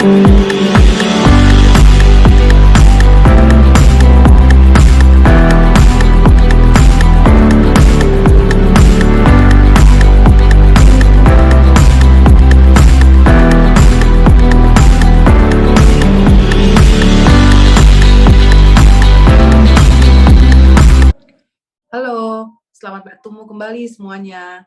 Halo, selamat bertemu kembali semuanya.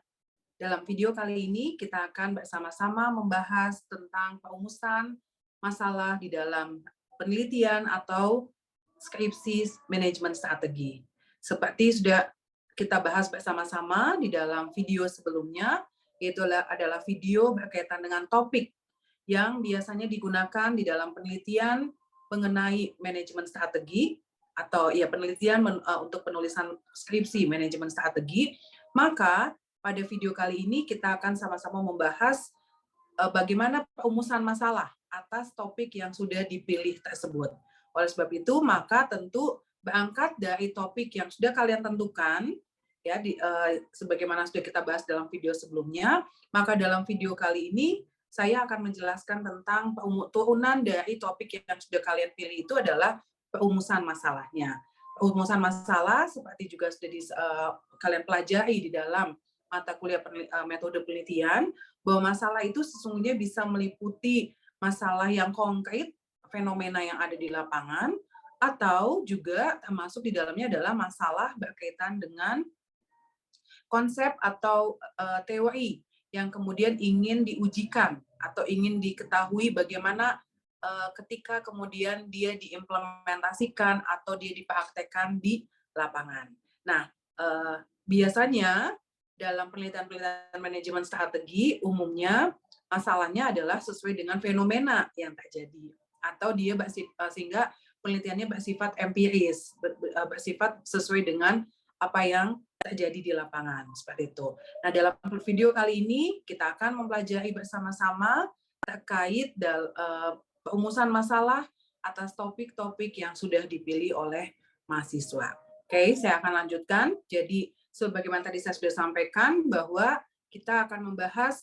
Dalam video kali ini kita akan bersama-sama membahas tentang perumusan masalah di dalam penelitian atau skripsi manajemen strategi. Seperti sudah kita bahas bersama-sama di dalam video sebelumnya, yaitu adalah video berkaitan dengan topik yang biasanya digunakan di dalam penelitian mengenai manajemen strategi atau ya penelitian untuk penulisan skripsi manajemen strategi. Maka pada video kali ini kita akan sama-sama membahas bagaimana perumusan masalah atas topik yang sudah dipilih tersebut. Oleh sebab itu, maka tentu berangkat dari topik yang sudah kalian tentukan, ya, sebagaimana sudah kita bahas dalam video sebelumnya, maka dalam video kali ini saya akan menjelaskan tentang turunan dari topik yang sudah kalian pilih itu adalah perumusan masalahnya. Perumusan masalah seperti juga sudah kalian pelajari di dalam mata kuliah metode penelitian, bahwa masalah itu sesungguhnya bisa meliputi masalah yang konkret, fenomena yang ada di lapangan, atau juga termasuk di dalamnya adalah masalah berkaitan dengan konsep atau teori yang kemudian ingin diujikan atau ingin diketahui bagaimana ketika kemudian dia diimplementasikan atau dia dipraktekkan di lapangan. Nah, biasanya dalam penelitian-penelitian manajemen strategi umumnya masalahnya adalah sesuai dengan fenomena yang terjadi atau dia sehingga penelitiannya bersifat empiris, bersifat sesuai dengan apa yang terjadi di lapangan, seperti itu. Nah, dalam video kali ini kita akan mempelajari bersama-sama terkait perumusan masalah atas topik-topik yang sudah dipilih oleh mahasiswa. Oke, saya akan lanjutkan. Jadi, sebagaimana tadi saya sudah sampaikan bahwa kita akan membahas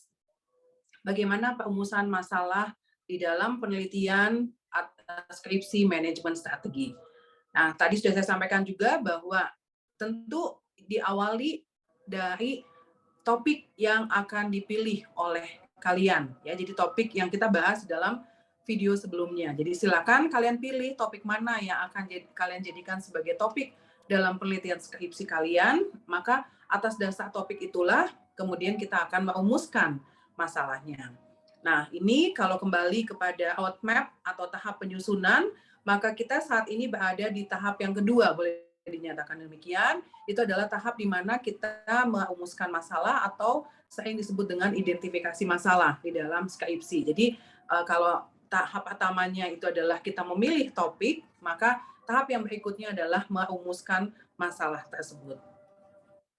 bagaimana perumusan masalah di dalam penelitian skripsi manajemen strategi. Nah, tadi sudah saya sampaikan juga bahwa tentu diawali dari topik yang akan dipilih oleh kalian, ya. Jadi topik yang kita bahas dalam video sebelumnya. Jadi silakan kalian pilih topik mana yang akan kalian jadikan sebagai topik dalam penelitian skripsi kalian, maka atas dasar topik itulah kemudian kita akan merumuskan masalahnya. Nah, ini kalau kembali kepada roadmap atau tahap penyusunan, maka kita saat ini berada di tahap yang kedua, boleh dinyatakan demikian, itu adalah tahap di mana kita merumuskan masalah atau sering disebut dengan identifikasi masalah di dalam skripsi. Jadi kalau tahap pertamanya itu adalah kita memilih topik, maka tahap yang berikutnya adalah merumuskan masalah tersebut.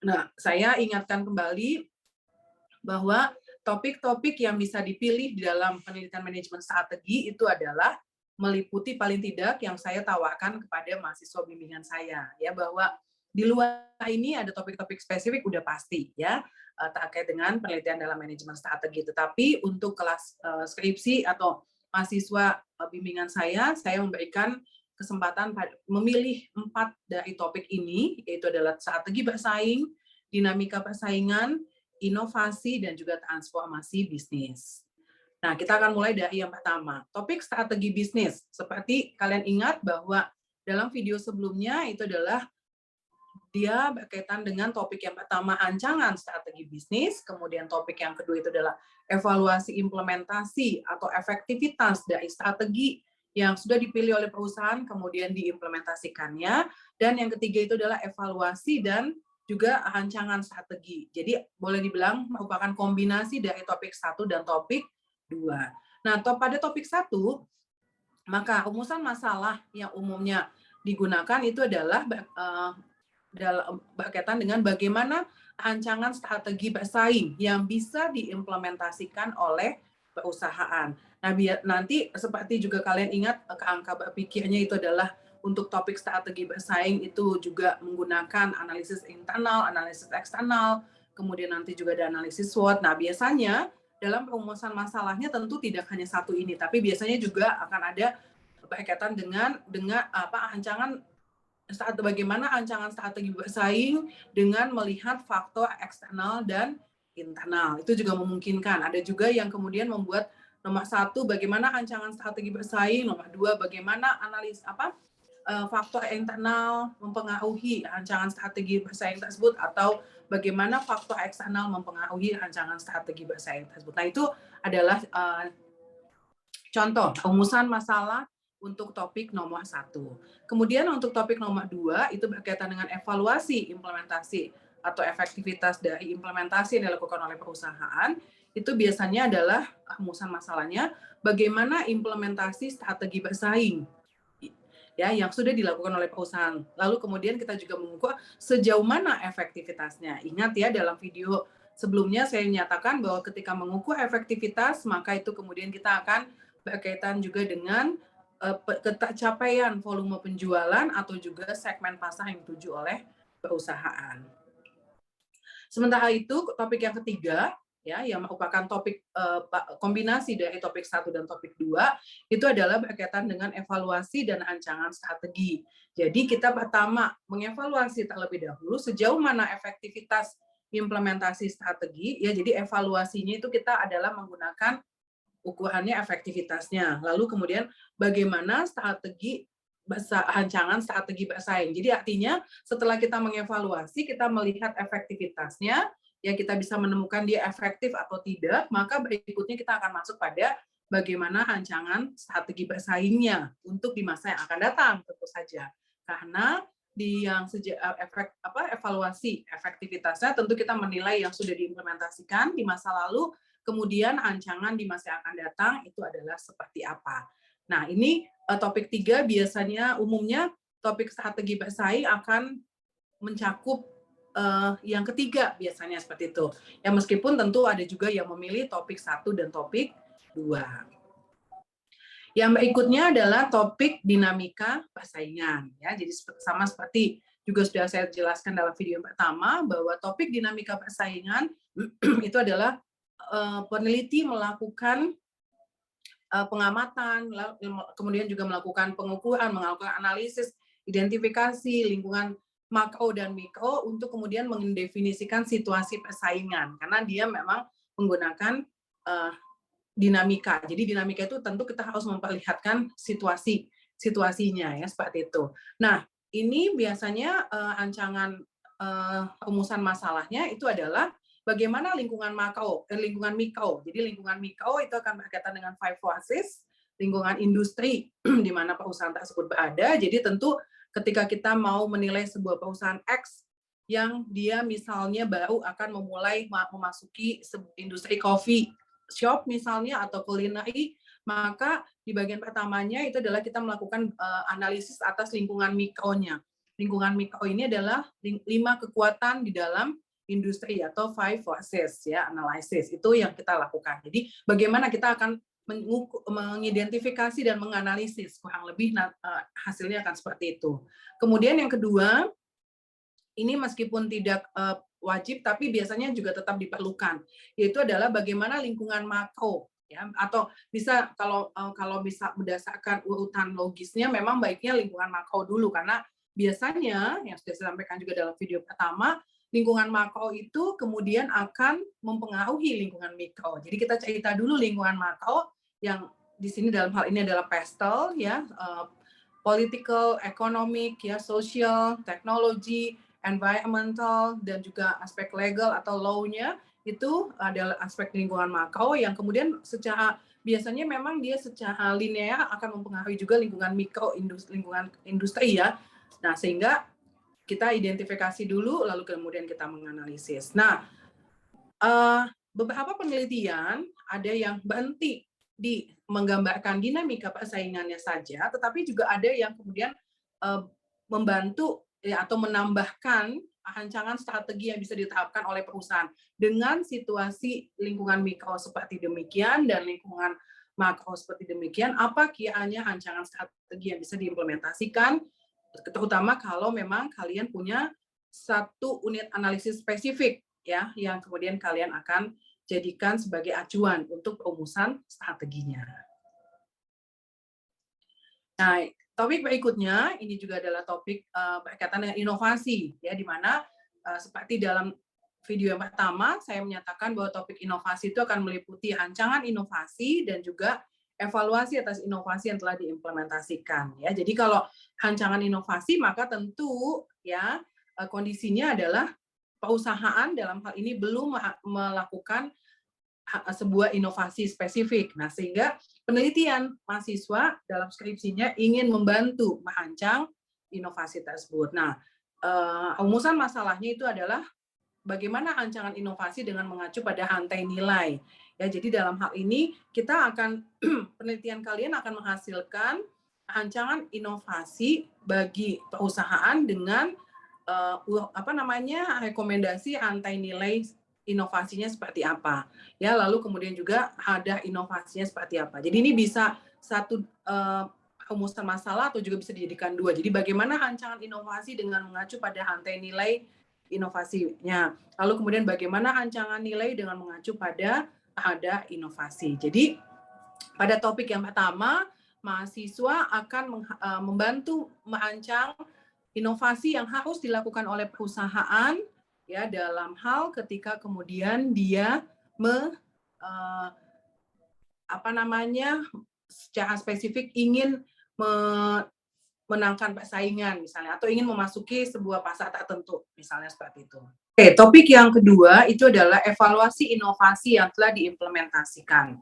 Nah, saya ingatkan kembali bahwa topik-topik yang bisa dipilih di dalam penelitian manajemen strategi itu adalah meliputi paling tidak yang saya tawarkan kepada mahasiswa bimbingan saya, ya, bahwa di luar ini ada topik-topik spesifik udah pasti, ya, terkait dengan penelitian dalam manajemen strategi. Tetapi untuk kelas skripsi atau mahasiswa bimbingan saya memberikan kesempatan memilih 4 dari topik ini, yaitu adalah strategi bersaing, dinamika persaingan, inovasi, dan juga transformasi bisnis. Nah, kita akan mulai dari yang pertama, topik strategi bisnis. Seperti kalian ingat bahwa dalam video sebelumnya itu adalah dia berkaitan dengan topik yang pertama, ancangan strategi bisnis, kemudian topik yang kedua itu adalah evaluasi implementasi atau efektivitas dari strategi yang sudah dipilih oleh perusahaan, kemudian diimplementasikannya, dan yang ketiga itu adalah evaluasi dan juga rancangan strategi. Jadi boleh dibilang merupakan kombinasi dari topik 1 dan topik 2. Nah, pada topik 1, maka rumusan masalah yang umumnya digunakan itu adalah berkaitan dengan bagaimana rancangan strategi bersaing yang bisa diimplementasikan oleh perusahaan. Nah, nanti seperti juga kalian ingat kerangka berpikirnya itu adalah untuk topik strategi bersaing itu juga menggunakan analisis internal, analisis eksternal, kemudian nanti juga ada analisis SWOT. Nah, biasanya dalam perumusan masalahnya tentu tidak hanya satu ini, tapi biasanya juga akan ada berkaitan dengan ancaman saat bagaimana ancaman strategi bersaing dengan melihat faktor eksternal dan internal. Itu juga memungkinkan. Ada juga yang kemudian membuat nomor satu bagaimana ancaman strategi bersaing, nomor dua bagaimana faktor internal mempengaruhi rancangan strategi bersaing tersebut, atau bagaimana faktor eksternal mempengaruhi rancangan strategi bersaing tersebut. Nah, itu adalah contoh rumusan masalah untuk topik nomor 1. Kemudian untuk topik nomor 2 itu berkaitan dengan evaluasi implementasi atau efektivitas dari implementasi yang dilakukan oleh perusahaan. Itu biasanya adalah rumusan masalahnya bagaimana implementasi strategi bersaing ya yang sudah dilakukan oleh perusahaan. Lalu kemudian kita juga mengukur sejauh mana efektivitasnya. Ingat ya, dalam video sebelumnya saya menyatakan bahwa ketika mengukur efektivitas, maka itu kemudian kita akan berkaitan juga dengan capaian volume penjualan atau juga segmen pasar yang dituju oleh perusahaan. Sementara itu, topik yang ketiga, ya, yang merupakan topik kombinasi dari topik 1 dan topik 2, itu adalah berkaitan dengan evaluasi dan rancangan strategi. Jadi kita pertama mengevaluasi terlebih dahulu sejauh mana efektivitas implementasi strategi, ya, jadi evaluasinya itu kita adalah menggunakan ukurannya efektivitasnya. Lalu kemudian bagaimana rancangan strategi bersaing. Jadi artinya setelah kita mengevaluasi, kita melihat efektivitasnya, ya kita bisa menemukan dia efektif atau tidak, maka berikutnya kita akan masuk pada bagaimana rancangan strategi bersaingnya untuk di masa yang akan datang, tentu saja. Karena di yang evaluasi efektivitasnya tentu kita menilai yang sudah diimplementasikan di masa lalu, kemudian rancangan di masa yang akan datang itu adalah seperti apa. Nah, ini topik 3 biasanya umumnya topik strategi bersaing akan mencakup yang ketiga biasanya seperti itu. Ya meskipun tentu ada juga yang memilih topik 1 dan topik 2. Yang berikutnya adalah topik dinamika persaingan. Ya, jadi sama seperti juga sudah saya jelaskan dalam video yang pertama bahwa topik dinamika persaingan itu adalah peneliti melakukan pengamatan, kemudian juga melakukan pengukuran, melakukan analisis, identifikasi lingkungan makro dan mikro untuk kemudian mendefinisikan situasi persaingan, karena dia memang menggunakan dinamika. Jadi dinamika itu tentu kita harus memperlihatkan situasinya ya seperti itu. Nah, ini biasanya rancangan rumusan masalahnya itu adalah bagaimana lingkungan mikro. Jadi lingkungan mikro itu akan berkaitan dengan 5 forces, lingkungan industri di mana perusahaan tersebut berada. Jadi tentu ketika kita mau menilai sebuah perusahaan X yang dia misalnya baru akan memulai memasuki industri coffee shop misalnya atau culinary, maka di bagian pertamanya itu adalah kita melakukan analisis atas lingkungan mikronya. Lingkungan mikro ini adalah 5 kekuatan di dalam industri atau 5 forces ya, analisis itu yang kita lakukan. Jadi bagaimana kita akan mengidentifikasi dan menganalisis, kurang lebih hasilnya akan seperti itu. Kemudian yang kedua, ini meskipun tidak wajib tapi biasanya juga tetap diperlukan, yaitu adalah bagaimana lingkungan makro ya, atau bisa kalau bisa berdasarkan urutan logisnya memang baiknya lingkungan makro dulu, karena biasanya yang sudah saya sampaikan juga dalam video pertama, lingkungan makro itu kemudian akan mempengaruhi lingkungan mikro. Jadi kita cerita dulu lingkungan makro yang di sini dalam hal ini adalah PESTEL ya, political, economic ya, social, teknologi, environmental, dan juga aspek legal atau law-nya itu adalah aspek lingkungan makro yang kemudian secara biasanya memang dia secara linear akan mempengaruhi juga lingkungan mikro, lingkungan industri ya. Nah, sehingga kita identifikasi dulu, lalu kemudian kita menganalisis. Nah, beberapa penelitian ada yang berhenti di menggambarkan dinamika persaingannya saja, tetapi juga ada yang kemudian membantu ya, atau menambahkan rancangan strategi yang bisa diterapkan oleh perusahaan dengan situasi lingkungan mikro seperti demikian dan lingkungan makro seperti demikian. Apa kiranya rancangan strategi yang bisa diimplementasikan, terutama kalau memang kalian punya satu unit analisis spesifik ya yang kemudian kalian akan jadikan sebagai acuan untuk perumusan strateginya. Nah, topik berikutnya ini juga adalah topik berkaitan dengan inovasi, ya, di mana seperti dalam video yang pertama saya menyatakan bahwa topik inovasi itu akan meliputi rancangan inovasi dan juga evaluasi atas inovasi yang telah diimplementasikan, ya. Jadi kalau rancangan inovasi maka tentu ya kondisinya adalah perusahaan dalam hal ini belum melakukan sebuah inovasi spesifik. Nah, sehingga penelitian mahasiswa dalam skripsinya ingin membantu merancang inovasi tersebut. Nah, rumusan masalahnya itu adalah bagaimana rancangan inovasi dengan mengacu pada rantai nilai. Ya, jadi dalam hal ini kita akan penelitian kalian akan menghasilkan rancangan inovasi bagi perusahaan dengan rekomendasi rantai nilai inovasinya seperti apa, ya, lalu kemudian juga ada inovasinya seperti apa. Jadi ini bisa satu rumusan masalah atau juga bisa dijadikan dua. Jadi bagaimana rancangan inovasi dengan mengacu pada rantai nilai inovasinya, lalu kemudian bagaimana rancangan nilai dengan mengacu pada ada inovasi. Jadi pada topik yang pertama, mahasiswa akan membantu merancang inovasi yang harus dilakukan oleh perusahaan, ya, dalam hal ketika kemudian dia secara spesifik ingin menangkan persaingan misalnya, atau ingin memasuki sebuah pasar tertentu misalnya seperti itu. Oke, topik yang kedua itu adalah evaluasi inovasi yang telah diimplementasikan.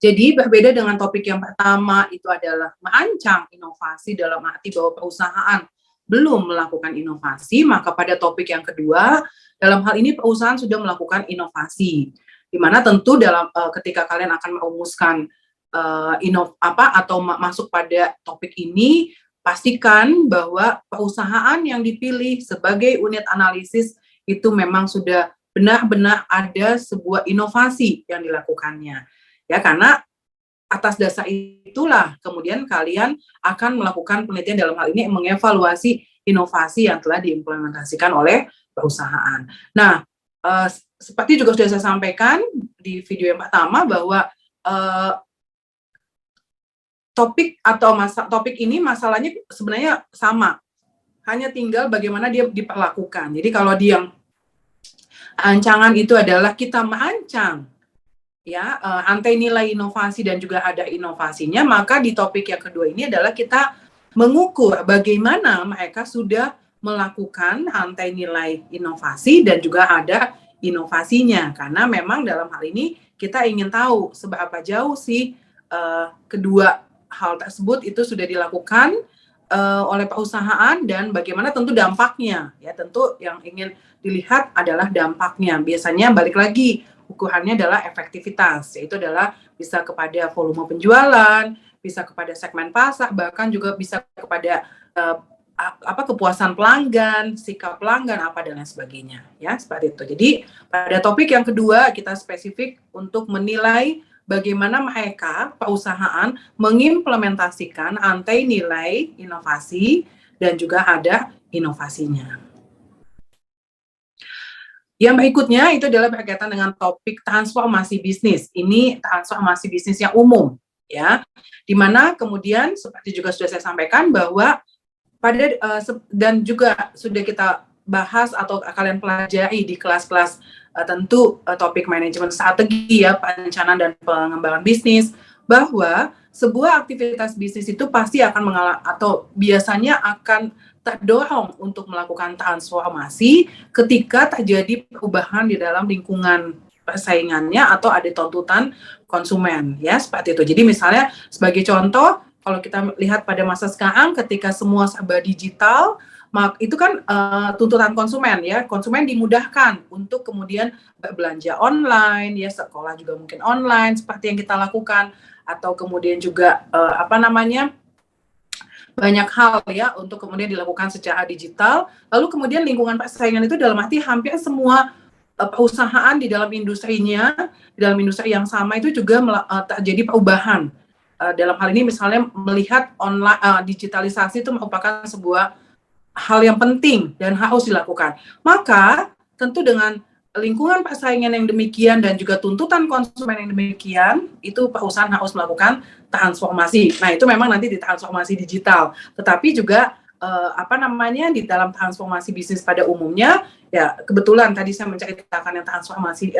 Jadi berbeda dengan topik yang pertama itu adalah merancang inovasi dalam arti bahwa perusahaan belum melakukan inovasi, maka pada topik yang kedua, dalam hal ini perusahaan sudah melakukan inovasi. Di mana tentu dalam ketika kalian akan merumuskan atau masuk pada topik ini, pastikan bahwa perusahaan yang dipilih sebagai unit analisis itu memang sudah benar-benar ada sebuah inovasi yang dilakukannya. Ya, karena atas dasar itulah kemudian kalian akan melakukan penelitian dalam hal ini mengevaluasi inovasi yang telah diimplementasikan oleh perusahaan. Nah, seperti juga sudah saya sampaikan di video yang pertama bahwa topik ini masalahnya sebenarnya sama, hanya tinggal bagaimana dia diperlakukan. Jadi kalau di yang rancangan itu adalah kita merancang, ya, rantai nilai inovasi dan juga ada inovasinya, maka di topik yang kedua ini adalah kita mengukur bagaimana mereka sudah melakukan rantai nilai inovasi dan juga ada inovasinya, karena memang dalam hal ini kita ingin tahu seberapa jauh sih kedua hal tersebut itu sudah dilakukan oleh perusahaan dan bagaimana tentu dampaknya, ya, tentu yang ingin dilihat adalah dampaknya. Biasanya balik lagi ukurannya adalah efektivitas, yaitu adalah bisa kepada volume penjualan, bisa kepada segmen pasar, bahkan juga bisa kepada kepuasan pelanggan, sikap pelanggan, apa dan lain sebagainya, ya, seperti itu. Jadi pada topik yang kedua kita spesifik untuk menilai bagaimana mereka perusahaan mengimplementasikan rantai nilai inovasi dan juga ada inovasinya. Yang berikutnya itu adalah berkaitan dengan topik transformasi bisnis. Ini transformasi bisnis yang umum, ya, di mana kemudian seperti juga sudah saya sampaikan bahwa pada dan juga sudah kita bahas atau kalian pelajari di kelas-kelas tentu topik manajemen strategi, ya, perencanaan dan pengembangan bisnis, bahwa sebuah aktivitas bisnis itu pasti akan mengalami atau biasanya akan terdorong untuk melakukan transformasi ketika terjadi perubahan di dalam lingkungan persaingannya atau ada tuntutan konsumen, ya, seperti itu. Jadi misalnya sebagai contoh, kalau kita lihat pada masa sekarang ketika semua serba digital, itu kan tuntutan konsumen, ya, konsumen dimudahkan untuk kemudian berbelanja online, ya, sekolah juga mungkin online seperti yang kita lakukan, atau kemudian juga banyak hal, ya, untuk kemudian dilakukan secara digital. Lalu kemudian lingkungan persaingan itu dalam arti hampir semua perusahaan di dalam industrinya, di dalam industri yang sama itu juga terjadi perubahan. Dalam hal ini misalnya melihat online digitalisasi itu merupakan sebuah hal yang penting dan harus dilakukan. Maka tentu dengan lingkungan persaingan yang demikian dan juga tuntutan konsumen yang demikian, itu perusahaan harus melakukan transformasi. Nah, itu memang nanti di transformasi digital. Tetapi juga di dalam transformasi bisnis pada umumnya, ya kebetulan tadi saya menceritakan yang transformasi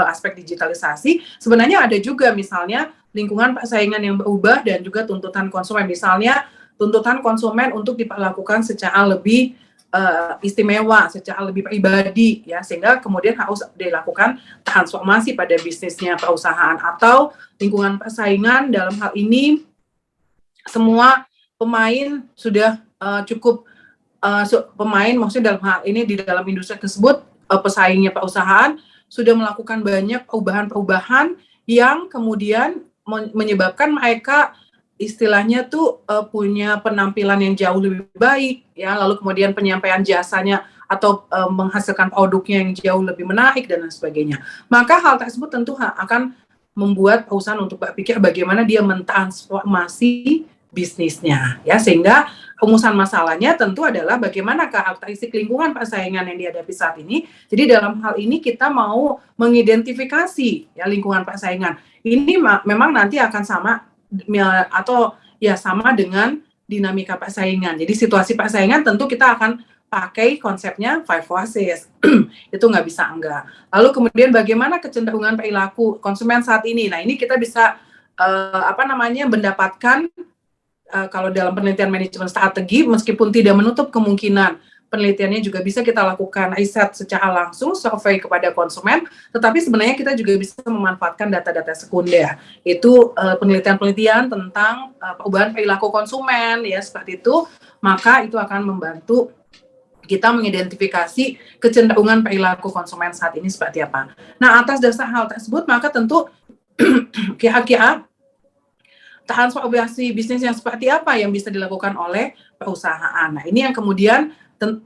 aspek digitalisasi, sebenarnya ada juga misalnya lingkungan persaingan yang berubah dan juga tuntutan konsumen. Misalnya tuntutan konsumen untuk diperlakukan secara lebih istimewa, secara lebih pribadi, ya, sehingga kemudian harus dilakukan transformasi pada bisnisnya perusahaan. Atau lingkungan persaingan dalam hal ini semua pemain sudah cukup pemain, maksudnya dalam hal ini di dalam industri tersebut pesaingnya perusahaan sudah melakukan banyak perubahan-perubahan yang kemudian menyebabkan mereka istilahnya tuh punya penampilan yang jauh lebih baik, ya, lalu kemudian penyampaian jasanya atau menghasilkan produknya yang jauh lebih menarik dan lain sebagainya. Maka hal tersebut tentu akan membuat perusahaan untuk berpikir bagaimana dia mentransformasi bisnisnya, ya, sehingga rumusan masalahnya tentu adalah bagaimana karakteristik lingkungan persaingan yang dihadapi saat ini. Jadi dalam hal ini kita mau mengidentifikasi, ya, lingkungan persaingan. Ini memang nanti akan sama atau ya sama dengan dinamika persaingan. Jadi situasi persaingan tentu kita akan pakai konsepnya 5 forces. Itu nggak bisa enggak. Lalu kemudian bagaimana kecenderungan perilaku konsumen saat ini. Nah, ini kita bisa mendapatkan kalau dalam penelitian manajemen strategi, meskipun tidak menutup kemungkinan penelitiannya juga bisa kita lakukan riset secara langsung, survei kepada konsumen, tetapi sebenarnya kita juga bisa memanfaatkan data-data sekunder. Itu penelitian-penelitian tentang perubahan perilaku konsumen, ya, seperti itu, maka itu akan membantu kita mengidentifikasi kecenderungan perilaku konsumen saat ini seperti apa. Nah, atas dasar hal tersebut, maka tentu kira-kira transformasi bisnis yang seperti apa yang bisa dilakukan oleh perusahaan. Nah, ini yang kemudian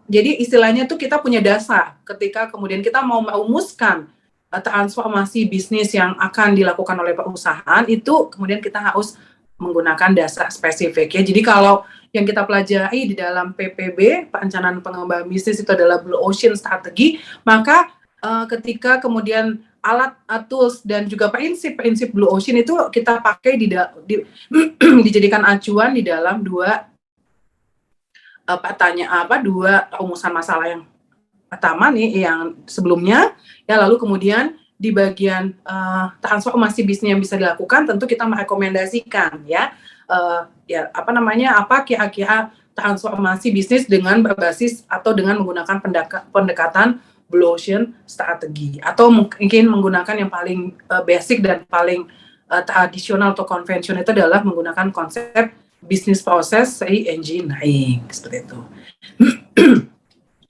jadi istilahnya tuh kita punya dasar ketika kemudian kita mau merumuskan transformasi bisnis yang akan dilakukan oleh perusahaan, itu kemudian kita harus menggunakan dasar spesifik, ya. Jadi kalau yang kita pelajari di dalam PPB, perencanaan pengembangan bisnis, itu adalah Blue Ocean Strategi, maka ketika kemudian alat, tools, dan juga prinsip-prinsip Blue Ocean itu kita pakai dijadikan acuan di dalam dua rumusan masalah yang pertama nih, yang sebelumnya, ya, lalu kemudian di bagian transformasi bisnis yang bisa dilakukan, tentu kita merekomendasikan, ya, apa kira-kira transformasi bisnis dengan berbasis atau dengan menggunakan pendekatan Blue Ocean Strategi, atau mungkin menggunakan yang paling basic dan paling tradisional atau konvensional itu adalah menggunakan konsep business process engineering, seperti itu.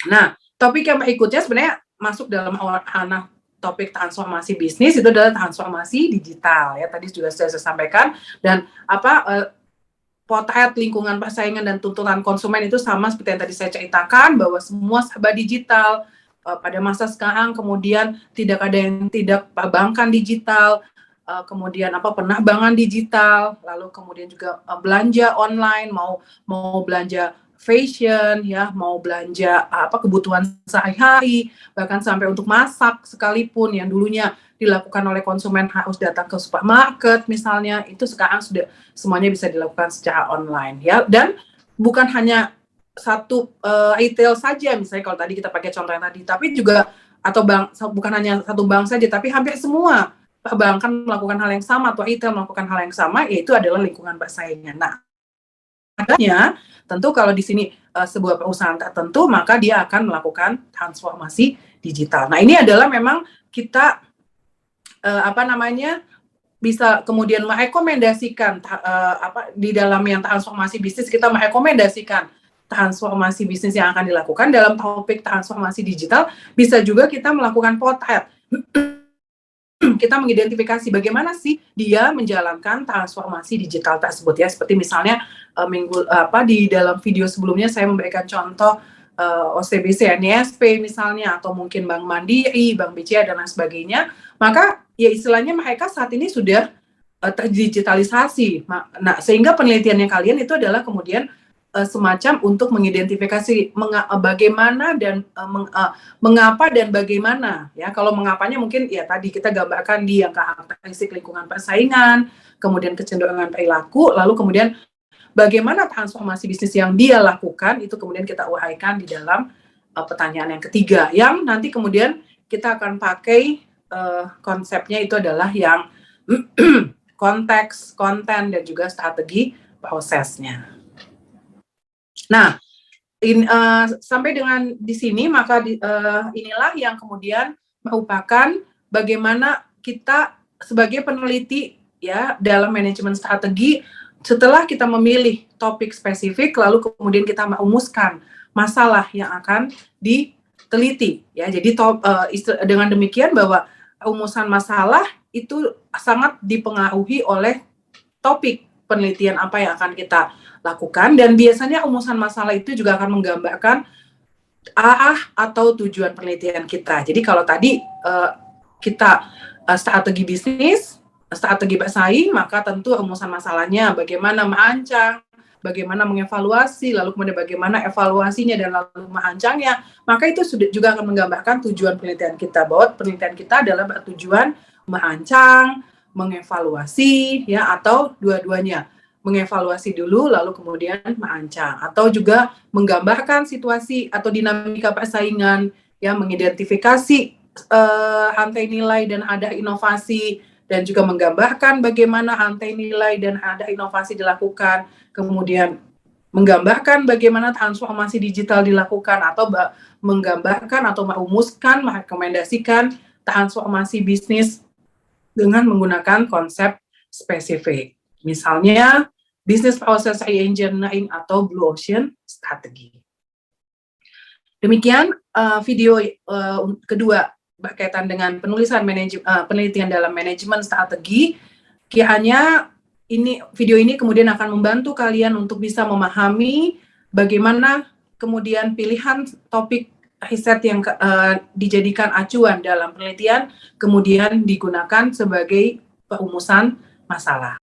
Nah, topik yang berikutnya sebenarnya masuk dalam ranah topik transformasi bisnis, itu adalah transformasi digital, ya, tadi juga sudah saya sampaikan, dan potret lingkungan persaingan dan tuntutan konsumen itu sama seperti yang tadi saya ceritakan, bahwa semua serba digital pada masa sekarang, kemudian tidak ada yang tidak perbankan digital, kemudian penerbangan digital, lalu kemudian juga belanja online, mau belanja fashion, ya, mau belanja kebutuhan sehari-hari, bahkan sampai untuk masak sekalipun yang dulunya dilakukan oleh konsumen harus datang ke supermarket misalnya, itu sekarang sudah semuanya bisa dilakukan secara online, ya. Dan bukan hanya satu retail saja, misalnya kalau tadi kita pakai contoh yang tadi, tapi juga bukan hanya satu bank saja, tapi hampir semua perbankan melakukan hal yang sama, atau retail melakukan hal yang sama, yaitu adalah lingkungan persaingan. Nah, adanya tentu kalau di sini sebuah perusahaan tertentu, maka dia akan melakukan transformasi digital. Nah, ini adalah memang kita bisa kemudian merekomendasikan di dalam yang transformasi bisnis, kita merekomendasikan transformasi bisnis yang akan dilakukan dalam topik transformasi digital. Bisa juga kita melakukan potret. Kita mengidentifikasi bagaimana sih dia menjalankan transformasi digital tersebut, ya, seperti misalnya di dalam video sebelumnya saya memberikan contoh OCBC, NISP misalnya, atau mungkin Bank Mandiri, Bank BCA, dan lain sebagainya. Maka ya istilahnya mereka saat ini sudah terdigitalisasi. Nah, sehingga penelitiannya kalian itu adalah kemudian semacam untuk mengidentifikasi bagaimana dan mengapa dan bagaimana ya. Kalau mengapanya mungkin ya tadi kita gambarkan di yang karakteristik lingkungan persaingan, kemudian kecenderungan perilaku, lalu kemudian bagaimana transformasi bisnis yang dia lakukan itu kemudian kita uraikan di dalam pertanyaan yang ketiga, yang nanti kemudian kita akan pakai konsepnya itu adalah yang konteks, konten, dan juga strategi prosesnya. Nah, sampai dengan di sini maka inilah yang kemudian merupakan bagaimana kita sebagai peneliti ya dalam manajemen strategi, setelah kita memilih topik spesifik lalu kemudian kita merumuskan masalah yang akan diteliti ya. Jadi dengan demikian bahwa rumusan masalah itu sangat dipengaruhi oleh topik penelitian apa yang akan kita lakukan, dan biasanya rumusan masalah itu juga akan menggambarkan arah atau tujuan penelitian kita. Jadi kalau tadi kita strategi bisnis, strategi bersaing, maka tentu rumusan masalahnya bagaimana merancang, bagaimana mengevaluasi, lalu kemudian bagaimana evaluasinya dan lalu merancangnya, maka itu juga akan menggambarkan tujuan penelitian kita, bahwa penelitian kita adalah bertujuan merancang, mengevaluasi, ya, atau dua-duanya. Mengevaluasi dulu, lalu kemudian merancang, atau juga menggambarkan situasi atau dinamika persaingan, ya, mengidentifikasi rantai nilai dan ada inovasi, dan juga menggambarkan bagaimana rantai nilai dan ada inovasi dilakukan, kemudian menggambarkan bagaimana transformasi digital dilakukan, atau menggambarkan atau merumuskan, merekomendasikan transformasi bisnis dengan menggunakan konsep spesifik. Misalnya, Business Process Reengineering atau Blue Ocean Strategy. Demikian video kedua berkaitan dengan penulisan penelitian dalam manajemen strategi. Kiranya video ini kemudian akan membantu kalian untuk bisa memahami bagaimana kemudian pilihan topik riset yang dijadikan acuan dalam penelitian kemudian digunakan sebagai perumusan masalah.